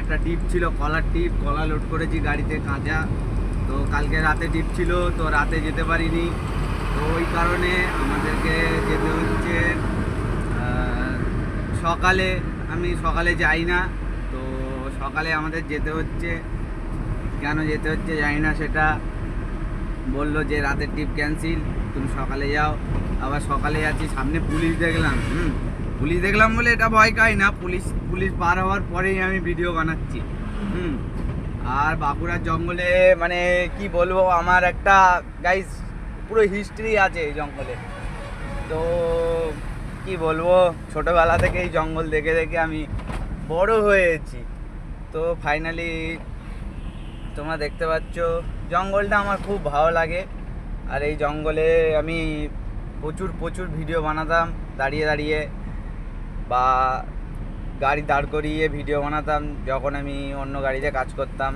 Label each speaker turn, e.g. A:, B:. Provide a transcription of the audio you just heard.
A: একটা টিপ ছিল, কলার টিপ, কলা লোড করেছি গাড়িতে কাঁচা। তো কালকে রাতে টিপ ছিল, তো রাতে যেতে পারিনি। তো ওই কারণে আমাদেরকে যেতে হচ্ছে সকালে। আমি সকালে যাই না, তো সকালে আমাদের যেতে হচ্ছে। কেন যেতে হচ্ছে জানি না, সেটা বললো যে রাতের ট্রিপ ক্যান্সেল, তুমি সকালে যাও। আবার সকালে যাচ্ছি, সামনে পুলিশ দেখলাম। পুলিশ দেখলাম বলে এটা ভয় পাই না, পুলিশ পার হওয়ার পরেই আমি ভিডিও বানাচ্ছি। আর বাঁকুড়ার জঙ্গলে মানে কি বলবো, আমার একটা গাইস পুরো হিস্ট্রি আছে এই জঙ্গলে। তো কি বলবো, ছোটোবেলা থেকে এই জঙ্গল দেখে দেখে আমি বড় হয়েছি। তো ফাইনালি তোমরা দেখতে পাচ্ছ জঙ্গলটা আমার খুব ভালো লাগে। আর এই জঙ্গলে আমি প্রচুর ভিডিও বানাতাম দাঁড়িয়ে দাঁড়িয়ে, বা গাড়ি দাঁড় করিয়ে ভিডিও বানাতাম যখন আমি অন্য গাড়িতে কাজ করতাম।